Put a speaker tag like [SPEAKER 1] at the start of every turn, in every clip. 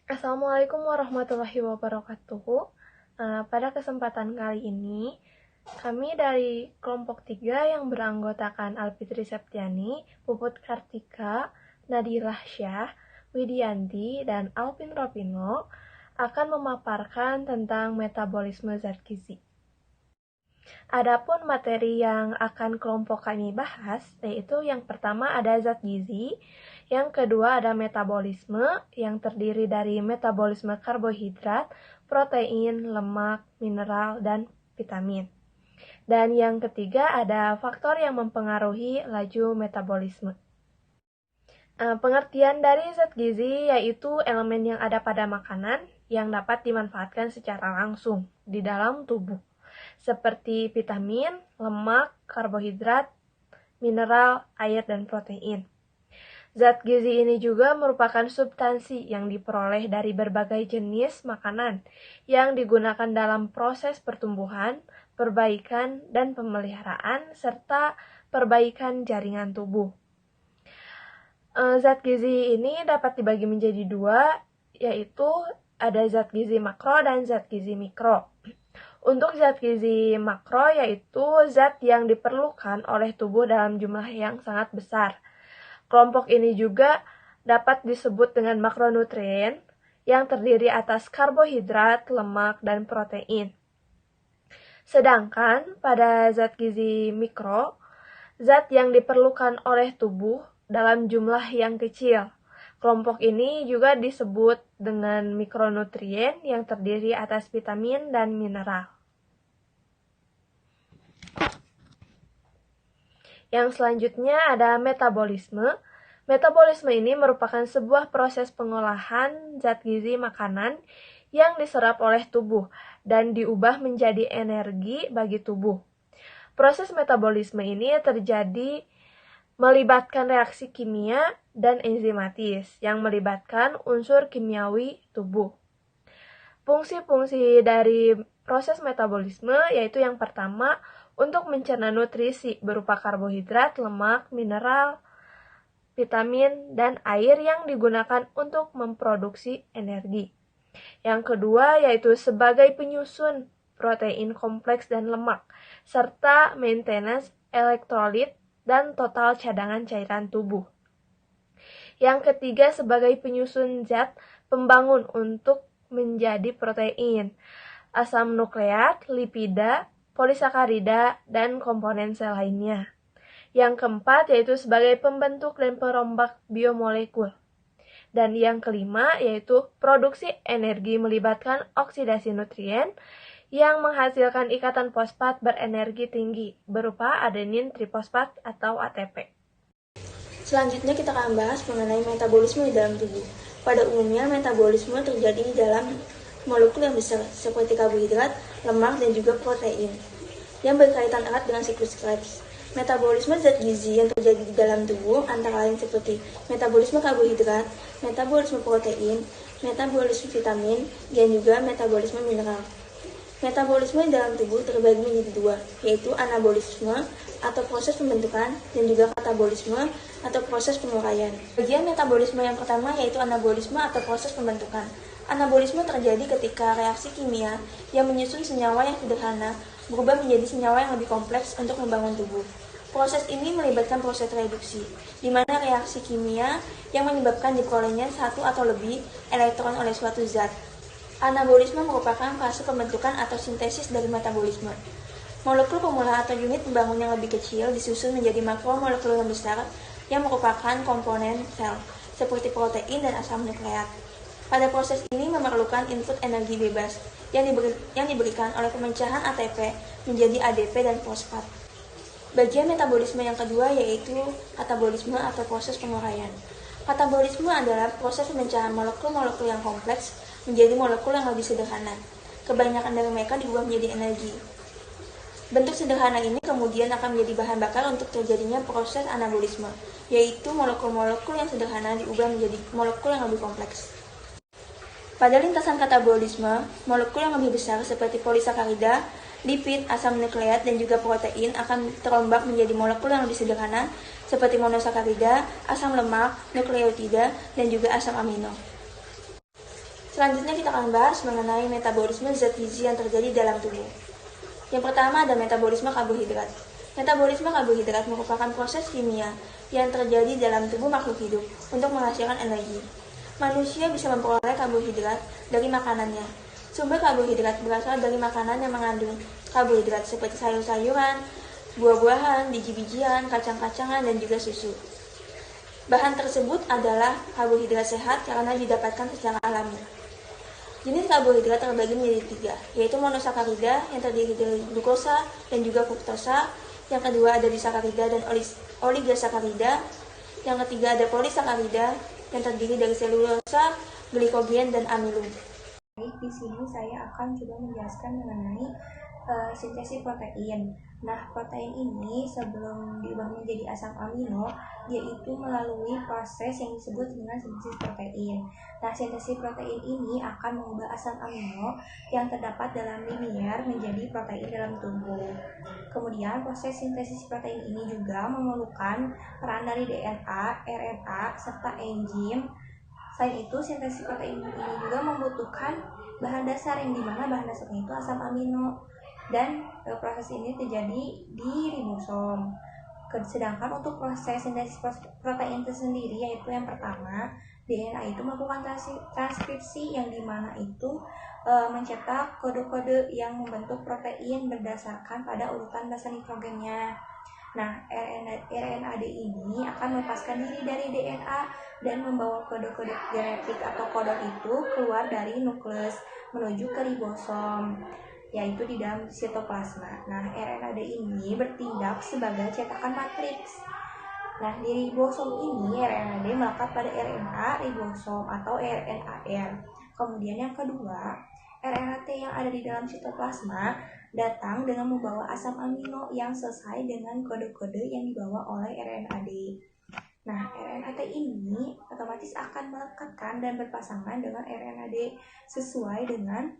[SPEAKER 1] Assalamualaikum warahmatullahi wabarakatuh. Pada kesempatan kali ini, kami dari kelompok 3 yang beranggotakan Alfitri Septiani, Puput Kartika, Nadilah Syah, Widianti, dan Alvin Ropino akan memaparkan tentang metabolisme zat gizi. Adapun materi yang akan kelompok kami bahas, yaitu yang pertama ada zat gizi, yang kedua ada metabolisme, yang terdiri dari metabolisme karbohidrat, protein, lemak, mineral, dan vitamin. Dan yang ketiga ada faktor yang mempengaruhi laju metabolisme. Pengertian dari zat gizi yaitu elemen yang ada pada makanan yang dapat dimanfaatkan secara langsung di dalam tubuh, seperti vitamin, lemak, karbohidrat, mineral, air, dan protein. Zat gizi ini juga merupakan substansi yang diperoleh dari berbagai jenis makanan yang digunakan dalam proses pertumbuhan, perbaikan, dan pemeliharaan, serta perbaikan jaringan tubuh. Zat gizi ini dapat dibagi menjadi dua, yaitu ada zat gizi makro dan zat gizi mikro. Untuk zat gizi makro yaitu zat yang diperlukan oleh tubuh dalam jumlah yang sangat besar. Kelompok ini juga dapat disebut dengan makronutrien yang terdiri atas karbohidrat, lemak, dan protein. Sedangkan pada zat gizi mikro, zat yang diperlukan oleh tubuh dalam jumlah yang kecil. Kelompok ini juga disebut dengan mikronutrien yang terdiri atas vitamin dan mineral. Yang selanjutnya ada metabolisme. Metabolisme ini merupakan sebuah proses pengolahan zat gizi makanan yang diserap oleh tubuh dan diubah menjadi energi bagi tubuh. Proses metabolisme ini terjadi melibatkan reaksi kimia dan enzimatis yang melibatkan unsur kimiawi tubuh. Fungsi-fungsi dari proses metabolisme yaitu yang pertama, untuk mencerna nutrisi berupa karbohidrat, lemak, mineral, vitamin, dan air yang digunakan untuk memproduksi energi. Yang kedua yaitu sebagai penyusun protein kompleks dan lemak, serta maintenance elektrolit dan total cadangan cairan tubuh. Yang ketiga sebagai penyusun zat pembangun untuk menjadi protein, asam nukleat, lipida, polisakarida, dan komponen sel lainnya. Yang keempat yaitu sebagai pembentuk dan perombak biomolekul. Dan yang kelima yaitu produksi energi melibatkan oksidasi nutrien yang menghasilkan ikatan fosfat berenergi tinggi berupa adenin trifosfat atau ATP.
[SPEAKER 2] Selanjutnya kita akan bahas mengenai metabolisme di dalam tubuh. Pada umumnya metabolisme terjadi di dalam molekul yang besar seperti karbohidrat, lemak, dan juga protein yang berkaitan erat dengan siklus Krebs. Metabolisme zat gizi yang terjadi di dalam tubuh antara lain seperti metabolisme karbohidrat, metabolisme protein, metabolisme vitamin, dan juga metabolisme mineral. Metabolisme di dalam tubuh terbagi menjadi dua, yaitu anabolisme atau proses pembentukan dan juga katabolisme atau proses penguraian. Bagian metabolisme yang pertama yaitu anabolisme atau proses pembentukan. Anabolisme terjadi ketika reaksi kimia yang menyusun senyawa yang sederhana berubah menjadi senyawa yang lebih kompleks untuk membangun tubuh. Proses ini melibatkan proses reduksi, di mana reaksi kimia yang menyebabkan diperolehnya satu atau lebih elektron oleh suatu zat. Anabolisme merupakan fase pembentukan atau sintesis dari metabolisme. Molekul pemula atau unit pembangun yang lebih kecil disusun menjadi makromolekul yang besar yang merupakan komponen sel, seperti protein dan asam nukleat. Pada proses ini memerlukan input energi bebas yang diberikan oleh pemecahan ATP menjadi ADP dan fosfat. Bagian metabolisme yang kedua yaitu katabolisme atau proses penguraian. Katabolisme adalah proses pemecahan molekul-molekul yang kompleks menjadi molekul yang lebih sederhana. Kebanyakan dari mereka diubah menjadi energi. Bentuk sederhana ini kemudian akan menjadi bahan bakar untuk terjadinya proses anabolisme, yaitu molekul-molekul yang sederhana diubah menjadi molekul yang lebih kompleks. Pada lintasan katabolisme, molekul yang lebih besar seperti polisakarida, lipid, asam nukleat, dan juga protein akan terombak menjadi molekul yang lebih sederhana seperti monosakarida, asam lemak, nukleotida, dan juga asam amino. Selanjutnya kita akan bahas mengenai metabolisme zat gizi yang terjadi dalam tubuh. Yang pertama ada metabolisme karbohidrat. Metabolisme karbohidrat merupakan proses kimia yang terjadi dalam tubuh makhluk hidup untuk menghasilkan energi. Manusia bisa memperoleh karbohidrat dari makanannya. Sumber karbohidrat berasal dari makanan yang mengandung karbohidrat seperti sayur-sayuran, buah-buahan, biji-bijian, kacang-kacangan, dan juga susu. Bahan tersebut adalah karbohidrat sehat karena didapatkan secara alami. Jenis karbohidrat terbagi menjadi 3, yaitu monosakarida yang terdiri dari glukosa dan juga fruktosa. Yang kedua ada disakarida dan oligosakarida. Yang ketiga ada polisakarida yang terdiri dari selulosa, glikogen, dan amilum. Baik, di sini saya akan coba menjelaskan mengenai sintesis protein. Nah, protein ini sebelum diubah menjadi asam amino, yaitu melalui proses yang disebut dengan sintesis protein. Nah, sintesis protein ini akan mengubah asam amino yang terdapat dalam linier menjadi protein dalam tubuh. Kemudian, proses sintesis protein ini juga memerlukan peran dari DNA, RNA, serta enzim. Selain itu, sintesis protein ini juga membutuhkan bahan dasar yang dimana bahan dasarnya itu asam amino. Dan proses ini terjadi di ribosom. Sedangkan untuk proses sintesis protein itu sendiri, yaitu yang pertama, DNA itu melakukan transkripsi yang dimana itu mencetak kode-kode yang membentuk protein berdasarkan pada urutan basa nitrogennya. Nah, RNAD ini akan melepaskan diri dari DNA dan membawa kode-kode genetik atau kodon itu keluar dari nukleus menuju ke ribosom, yaitu di dalam sitoplasma. Nah, RNAD ini bertindak sebagai cetakan matriks. Nah, di ribosom ini RNAD melekat pada RNA ribosom atau RNAR. Kemudian yang kedua, RNAT yang ada di dalam sitoplasma datang dengan membawa asam amino yang sesuai dengan kode-kode yang dibawa oleh RNAD. Nah, RNAT ini otomatis akan melekatkan dan berpasangan dengan RNAD sesuai dengan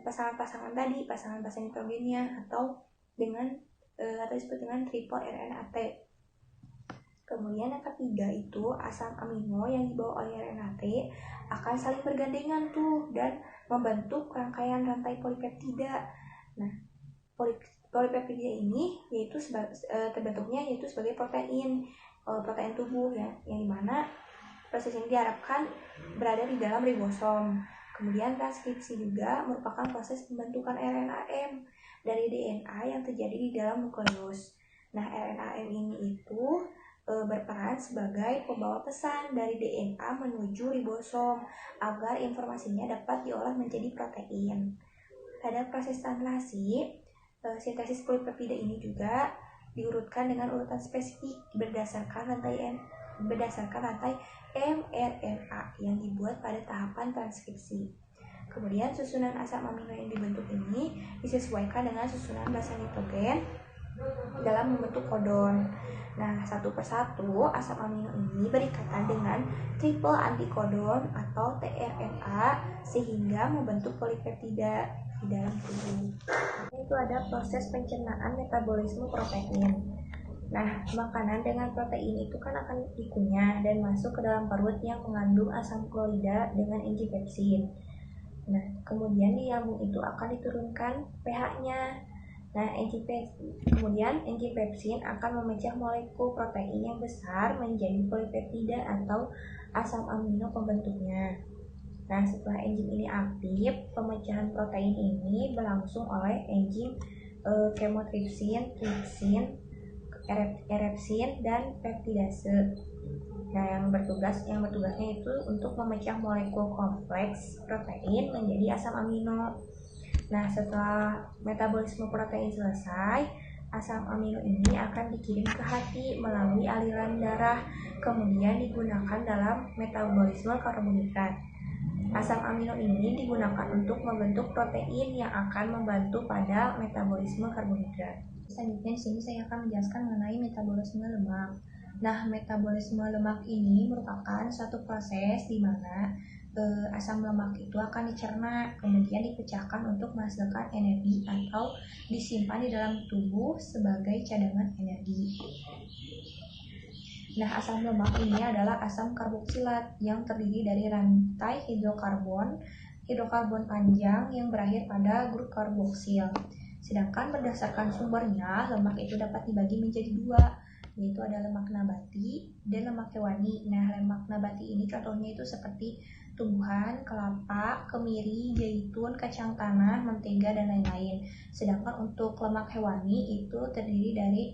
[SPEAKER 2] pasangan-pasangan tadi, pasangan basa nitrogennya, atau dengan atau disebut dengan triple RNAT. Kemudian yang ketiga itu asam amino yang dibawa oleh RNAT akan saling bergandengan tuh dan membentuk rangkaian rantai polipeptida. Nah, polipeptida ini yaitu terbentuknya yaitu sebagai protein tubuh ya, yang dimana proses ini diharapkan berada di dalam ribosom. Kemudian transkripsi juga merupakan proses pembentukan RNAM dari DNA yang terjadi di dalam nukleus. Nah, RNAM ini itu berperan sebagai pembawa pesan dari DNA menuju ribosom agar informasinya dapat diolah menjadi protein. Pada proses translasi, sintesis polipeptida ini juga diurutkan dengan urutan spesifik berdasarkan rantai mRNA yang dibuat pada tahapan transkripsi. Kemudian susunan asam amino yang dibentuk ini disesuaikan dengan susunan basa nitrogen dalam membentuk kodon. Nah, satu persatu asam amino ini berikatan dengan triple antikodon atau tRNA sehingga membentuk polipeptida di dalam tubuh. Itu ada proses pencernaan metabolisme protein. Nah, makanan dengan protein itu kan akan dikunyah dan masuk ke dalam perut yang mengandung asam klorida dengan enzim pepsin. Nah, kemudian di lambung itu akan diturunkan pH-nya. Nah, kemudian enzim pepsin akan memecah molekul protein yang besar menjadi polipeptida atau asam amino pembentuknya. Nah, setelah enzim ini aktif, pemecahan protein ini berlangsung oleh enzim kemotripsin, tripsin, erepsin, dan peptidase. Nah, yang bertugasnya itu untuk memecah molekul kompleks protein menjadi asam amino. Nah, setelah metabolisme protein selesai, asam amino ini akan dikirim ke hati melalui aliran darah, kemudian digunakan dalam metabolisme karbohidrat. Asam amino ini digunakan untuk membentuk protein yang akan membantu pada metabolisme karbohidrat. Selanjutnya di sini saya akan menjelaskan mengenai metabolisme lemak. Nah, metabolisme lemak ini merupakan suatu proses di mana asam lemak itu akan dicerna, kemudian dipecahkan untuk menghasilkan energi atau disimpan di dalam tubuh sebagai cadangan energi. Nah, asam lemak ini adalah asam karboksilat yang terdiri dari rantai hidrokarbon
[SPEAKER 3] hidrokarbon panjang yang berakhir pada grup karboksil. Sedangkan berdasarkan sumbernya, lemak itu dapat dibagi menjadi dua, yaitu ada lemak nabati dan lemak hewani. Nah, lemak nabati ini contohnya itu seperti tumbuhan, kelapa, kemiri, zaitun, kacang tanah, mentega, dan lain-lain. Sedangkan untuk lemak hewani itu terdiri dari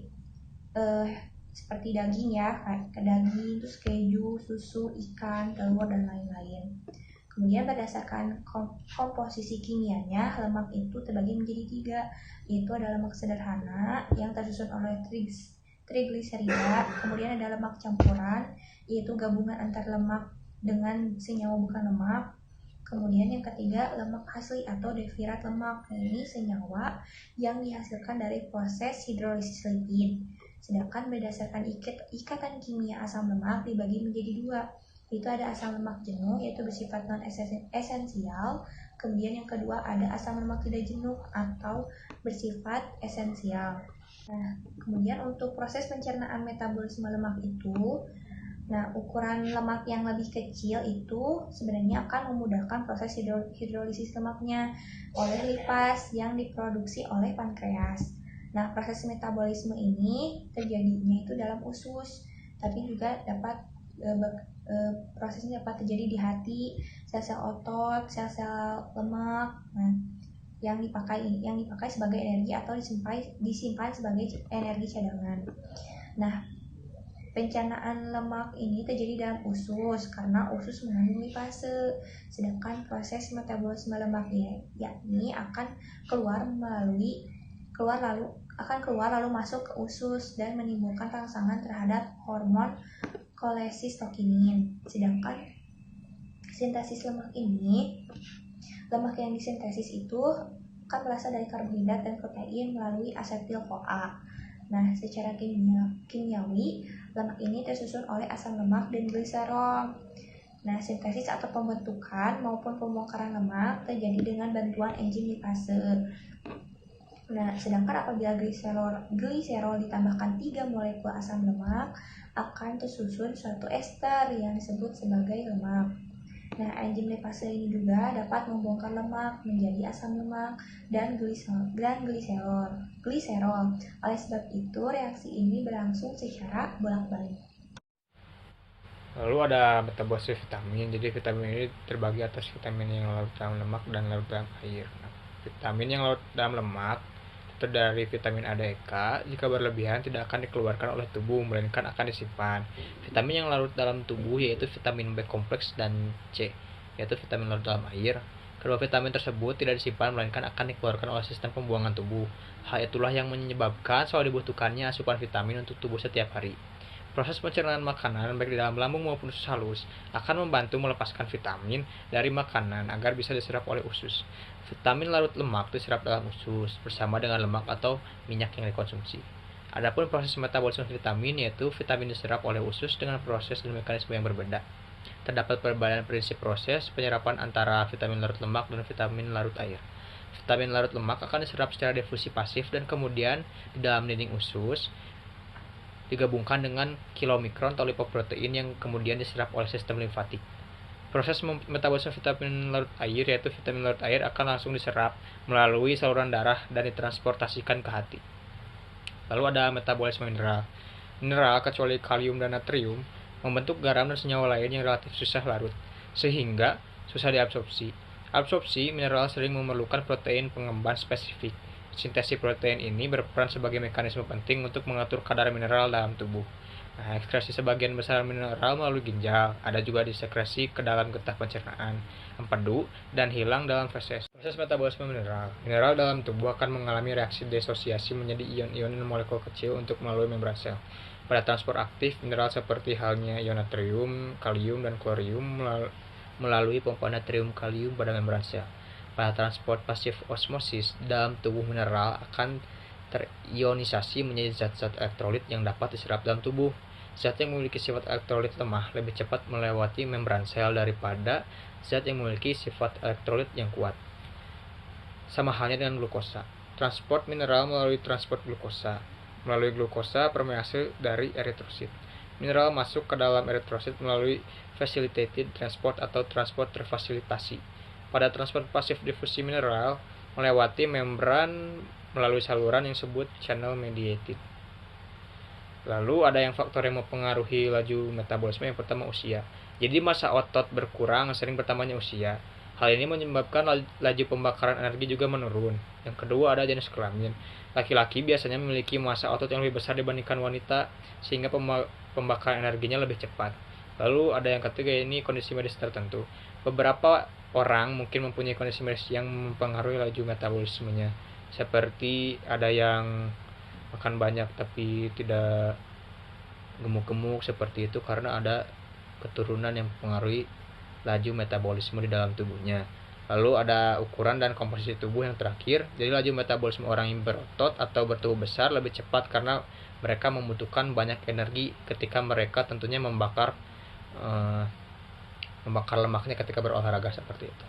[SPEAKER 3] seperti daging ya, kayak daging, terus keju, susu, ikan, telur, dan lain-lain. Kemudian berdasarkan komposisi kimianya, lemak itu terbagi menjadi tiga, yaitu ada lemak sederhana yang tersusun oleh trigliserida, kemudian ada lemak campuran, yaitu gabungan antara lemak dengan senyawa bukan lemak. Kemudian yang ketiga, lemak asli atau defirat lemak. Ini senyawa yang dihasilkan dari proses hidrolisis lipid. Sedangkan berdasarkan ikatan kimia asam lemak dibagi menjadi dua. Itu ada asam lemak jenuh, yaitu bersifat non-esensial. Kemudian yang kedua ada asam lemak tidak jenuh atau bersifat esensial. Nah, kemudian untuk proses pencernaan metabolisme lemak itu, ukuran lemak yang lebih kecil itu sebenarnya akan memudahkan proses hidrolisis lemaknya oleh lipas yang diproduksi oleh pankreas. Nah, proses metabolisme ini terjadinya itu dalam usus, tapi juga prosesnya dapat terjadi di hati, sel-sel otot, sel-sel lemak. Nah, yang dipakai sebagai energi atau disimpan sebagai energi cadangan. Nah, pencernaan lemak ini terjadi dalam usus karena usus mengandung lipase. Sedangkan proses metabolisme lemak yakni akan keluar lalu masuk ke usus dan menimbulkan rangsangan terhadap hormon kolesistokinin. Sedangkan sintesis lemak yang disintesis itu akan berasal dari karbohidrat dan protein melalui asetil-CoA. Nah, secara kimiawi, lemak ini tersusun oleh asam lemak dan gliserol. Nah, sintesis atau pembentukan maupun pembongkaran lemak terjadi dengan bantuan enzim lipase. Nah, sedangkan apabila gliserol ditambahkan 3 molekul asam lemak, akan tersusun suatu ester yang disebut sebagai lemak. Nah, enzim lipase ini juga dapat membongkar lemak menjadi asam lemak dan gliserol. Oleh sebab itu, reaksi ini berlangsung secara bolak-balik.
[SPEAKER 4] Lalu ada metabolisme vitamin. Jadi vitamin ini terbagi atas vitamin yang larut dalam lemak dan larut dalam air. Nah, vitamin yang larut dalam lemak dari vitamin A dan E, K, jika berlebihan tidak akan dikeluarkan oleh tubuh, melainkan akan disimpan. Vitamin yang larut dalam tubuh yaitu vitamin B kompleks dan C, yaitu vitamin larut dalam air. Kedua vitamin tersebut tidak disimpan, melainkan akan dikeluarkan oleh sistem pembuangan tubuh. Hal itulah yang menyebabkan selalu dibutuhkannya asupan vitamin untuk tubuh setiap hari. Proses pencernaan makanan baik di dalam lambung maupun usus halus akan membantu melepaskan vitamin dari makanan agar bisa diserap oleh usus. Vitamin larut lemak diserap dalam usus bersama dengan lemak atau minyak yang dikonsumsi. Adapun proses metabolisme vitamin yaitu vitamin diserap oleh usus dengan proses dan mekanisme yang berbeda. Terdapat perbedaan prinsip proses penyerapan antara vitamin larut lemak dan vitamin larut air. Vitamin larut lemak akan diserap secara difusi pasif dan kemudian di dalam dinding usus digabungkan dengan kilomikron atau lipoprotein yang kemudian diserap oleh sistem limfatik. Proses metabolisme vitamin larut air yaitu vitamin larut air akan langsung diserap melalui saluran darah dan ditransportasikan ke hati. Lalu ada metabolisme mineral. Mineral kecuali kalium dan natrium membentuk garam dan senyawa lain yang relatif susah larut, sehingga susah diabsorpsi. Absorpsi mineral sering memerlukan protein pengemban spesifik. Sintesis protein ini berperan sebagai mekanisme penting untuk mengatur kadar mineral dalam tubuh. Nah, ekskresi sebagian besar mineral melalui ginjal, ada juga disekresi ke dalam getah pencernaan, empedu, dan hilang dalam feses. Proses metabolisme mineral. Mineral dalam tubuh akan mengalami reaksi desosiasi menjadi ion-ion dan molekul kecil untuk melalui membran sel. Pada transport aktif, mineral seperti halnya ion natrium, kalium, dan klorium melalui pompa natrium-kalium pada membran sel. Pada transport pasif osmosis, dalam tubuh mineral akan terionisasi menjadi zat-zat elektrolit yang dapat diserap dalam tubuh. Zat yang memiliki sifat elektrolit lemah lebih cepat melewati membran sel daripada zat yang memiliki sifat elektrolit yang kuat. Sama halnya dengan glukosa. Transport mineral melalui transport glukosa. Melalui glukosa permease dari eritrosit. Mineral masuk ke dalam eritrosit melalui facilitated transport atau transport terfasilitasi. pada transfer pasif difusi mineral melewati membran melalui saluran yang disebut channel mediated. Lalu ada yang faktor yang mempengaruhi laju metabolisme. Yang pertama, usia. Jadi masa otot berkurang sering bertambahnya usia. Hal ini menyebabkan laju pembakaran energi juga menurun. Yang kedua ada jenis kelamin. Laki-laki biasanya memiliki masa otot yang lebih besar dibandingkan wanita, sehingga pembakaran energinya lebih cepat. Lalu ada yang ketiga, ini kondisi medis tertentu. Beberapa orang mungkin mempunyai kondisi medis yang mempengaruhi laju metabolismenya. Seperti ada yang makan banyak tapi tidak gemuk-gemuk, seperti itu karena ada keturunan yang mempengaruhi laju metabolisme di dalam tubuhnya. Lalu ada ukuran dan komposisi tubuh yang terakhir. Jadi laju metabolisme orang yang berotot atau bertubuh besar lebih cepat karena mereka membutuhkan banyak energi ketika mereka tentunya membakar lemaknya ketika berolahraga, seperti itu.